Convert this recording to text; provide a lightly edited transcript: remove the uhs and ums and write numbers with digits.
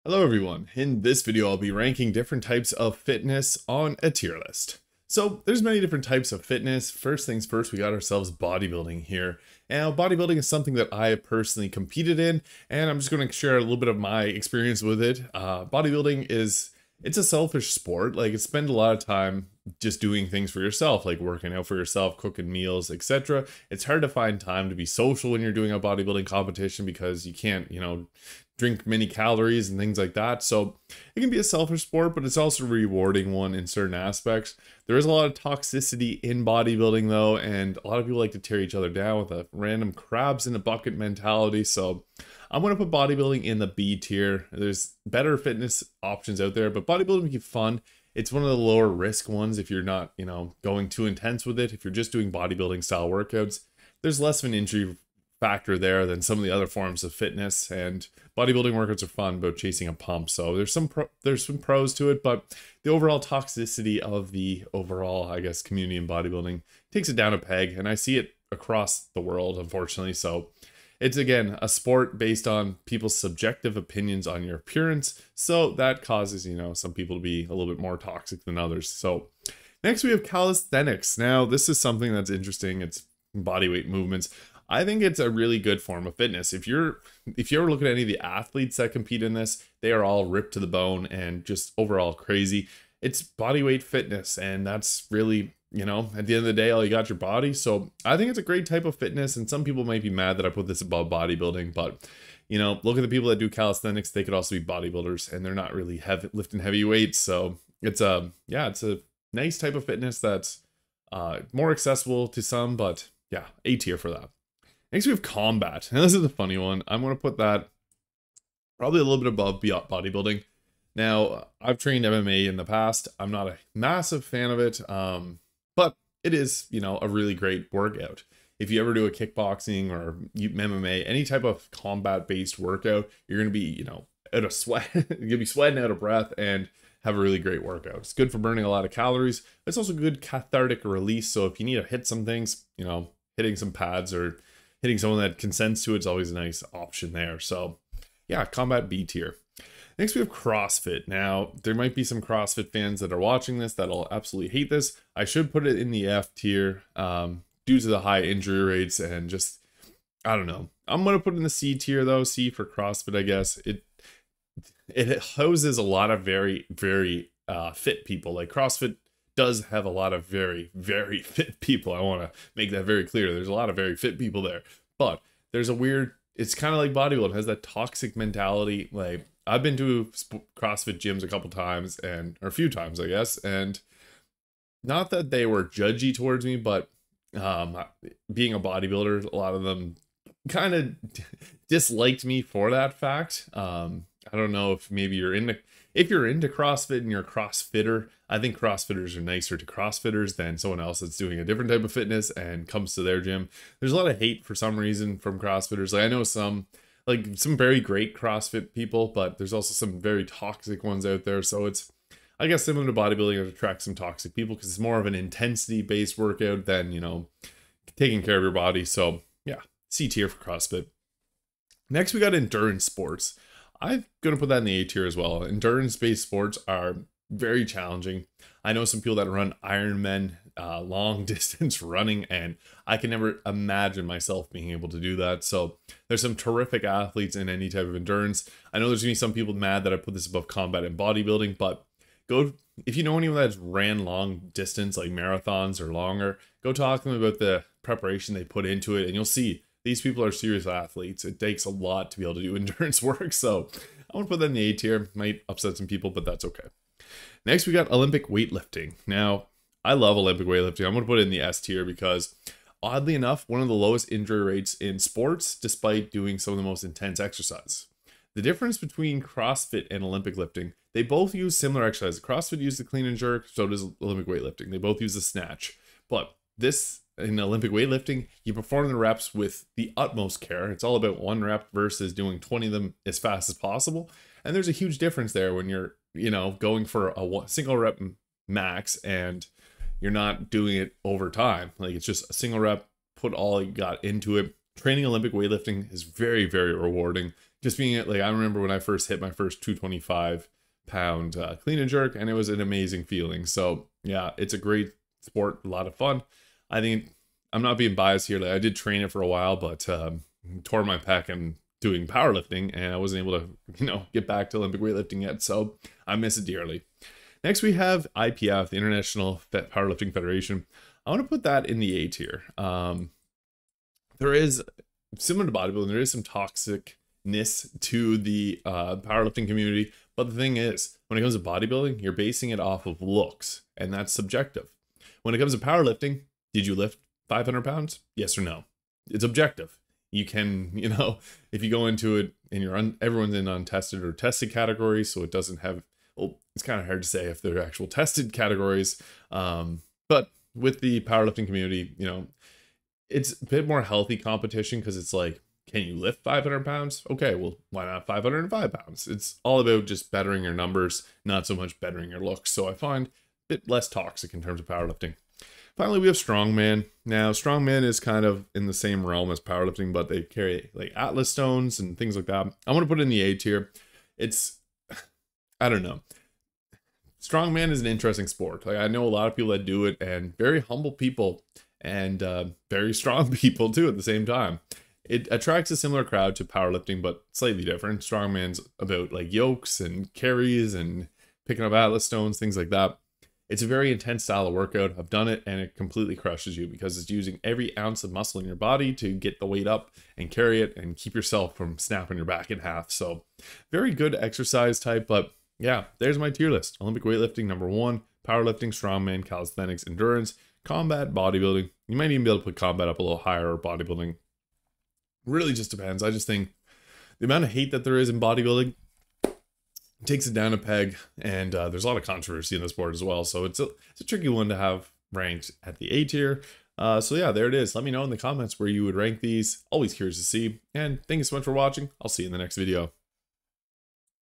Hello everyone, in this video I'll be ranking different types of fitness on a tier list. So there's many different types of fitness. First things first, we got ourselves bodybuilding here. Now bodybuilding is something that I personally competed in, and I'm just going to share a little bit of my experience with it. Bodybuilding it's a selfish sport. Like, you spend a lot of time just doing things for yourself, like working out for yourself, cooking meals, etc. It's hard to find time to be social when you're doing a bodybuilding competition because you can't, drink many calories and things like that. So it can be a selfish sport, but it's also a rewarding one in certain aspects. There is a lot of toxicity in bodybuilding though, and a lot of people like to tear each other down with a random crabs in a bucket mentality. So I'm going to put bodybuilding in the B tier. There's better fitness options out there, but bodybuilding can be fun. It's one of the lower risk ones if you're not, going too intense with it. If you're just doing bodybuilding style workouts, there's less of an injury factor there than some of the other forms of fitness, and bodybuilding workouts are fun about chasing a pump. So there's some pros to it, but the overall toxicity of the overall, I guess, community in bodybuilding takes it down a peg, and I see it across the world, unfortunately. So it's, again, a sport based on people's subjective opinions on your appearance, so that causes, some people to be a little bit more toxic than others. So next we have calisthenics. Now this is something that's interesting. It's bodyweight movements. I think it's a really good form of fitness. If you're looking at any of the athletes that compete in this, they are all ripped to the bone and just overall crazy. It's bodyweight fitness, and that's really, at the end of the day, all you got your body. So I think it's a great type of fitness, and some people might be mad that I put this above bodybuilding, but look at the people that do calisthenics. They could also be bodybuilders, and they're not really lifting heavy weights. So it's a nice type of fitness that's more accessible to some, but yeah, A tier for that. Next we have combat, and this is a funny one. I'm going to put that probably a little bit above bodybuilding. Now, I've trained MMA in the past. I'm not a massive fan of it, but it is, a really great workout. If you ever do a kickboxing or MMA, any type of combat-based workout, you're going to be, out of sweat. You're going to be sweating out of breath and have a really great workout. It's good for burning a lot of calories. It's also good cathartic release. So if you need to hit some things, hitting some pads or hitting someone that consents to it's always a nice option there. So yeah, combat B tier. Next we have CrossFit. Now there might be some CrossFit fans that are watching this that'll absolutely hate this. I should put it in the F tier due to the high injury rates and just, I don't know. I'm going to put it in the C tier though. C for CrossFit, I guess. It houses a lot of very, very fit people. Like, CrossFit does have a lot of very, very fit people. I want to make that very clear. There's a lot of very fit people there, but there's it's kind of like bodybuilding. It has that toxic mentality. Like, I've been to CrossFit gyms a couple times or a few times, I guess. And not that they were judgy towards me, but being a bodybuilder, a lot of them kind of disliked me for that fact. I don't know if maybe if you're into CrossFit and you're a CrossFitter, I think CrossFitters are nicer to CrossFitters than someone else that's doing a different type of fitness and comes to their gym. There's a lot of hate for some reason from CrossFitters. Like, I know some very great CrossFit people, but there's also some very toxic ones out there. So it's, I guess, similar to bodybuilding, it attracts some toxic people because it's more of an intensity-based workout than, taking care of your body. So yeah, C tier for CrossFit. Next, we got endurance sports. I'm going to put that in the A tier as well. Endurance-based sports are very challenging. I know some people that run Ironman, long distance running, and I can never imagine myself being able to do that. So there's some terrific athletes in any type of endurance. I know there's going to be some people mad that I put this above combat and bodybuilding, but if you know anyone that's ran long distance, like marathons or longer, go talk to them about the preparation they put into it, and you'll see these people are serious athletes. It takes a lot to be able to do endurance work. So I want to put that in the A tier. Might upset some people, but that's okay. Next, we got Olympic weightlifting. Now, I love Olympic weightlifting. I'm going to put it in the S tier because, oddly enough, one of the lowest injury rates in sports, despite doing some of the most intense exercise. The difference between CrossFit and Olympic lifting, they both use similar exercises. CrossFit uses the clean and jerk, so does Olympic weightlifting. They both use the snatch. But in Olympic weightlifting, you perform the reps with the utmost care. It's all about one rep versus doing 20 of them as fast as possible. And there's a huge difference there when you're, going for a single rep max and you're not doing it over time. Like, it's just a single rep, put all you got into it. Training Olympic weightlifting is very, very rewarding. just being like, I remember when I first hit my first 225-pound clean and jerk, and it was an amazing feeling. So yeah, it's a great sport, a lot of fun. I think I'm not being biased here. Like, I did train it for a while, but tore my pec and doing powerlifting, and I wasn't able to, get back to Olympic weightlifting yet. So I miss it dearly. Next, we have IPF, the International Powerlifting Federation. I want to put that in the A tier. There is, similar to bodybuilding, there is some toxicness to the powerlifting community. But the thing is, when it comes to bodybuilding, you're basing it off of looks, and that's subjective. When it comes to powerlifting, did you lift 500 pounds? Yes or no? It's objective. You can, if you go into it and everyone's in untested or tested categories, so it doesn't have, well, it's kind of hard to say if they're actual tested categories. But with the powerlifting community, it's a bit more healthy competition, because it's like, can you lift 500 pounds? Okay, well, why not 505 pounds? It's all about just bettering your numbers, not so much bettering your looks. So I find a bit less toxic in terms of powerlifting. Finally, we have strongman. Now, strongman is kind of in the same realm as powerlifting, but they carry like Atlas stones and things like that. I want to put it in the A tier. I don't know. Strongman is an interesting sport. Like, I know a lot of people that do it, and very humble people, and very strong people too at the same time. It attracts a similar crowd to powerlifting, but slightly different. Strongman's about like yokes and carries and picking up Atlas stones, things like that. It's a very intense style of workout. I've done it, and it completely crushes you, because it's using every ounce of muscle in your body to get the weight up and carry it and keep yourself from snapping your back in half. So very good exercise type. But yeah, there's my tier list. Olympic weightlifting, number 1, powerlifting, strongman, calisthenics, endurance, combat, bodybuilding. You might even be able to put combat up a little higher, or bodybuilding. Really just depends. I just think the amount of hate that there is in bodybuilding takes it down a peg, and there's a lot of controversy in the sport as well. So it's a tricky one to have ranked at the A tier. So yeah, there it is. Let me know in the comments where you would rank these. Always curious to see. And thank you so much for watching. I'll see you in the next video.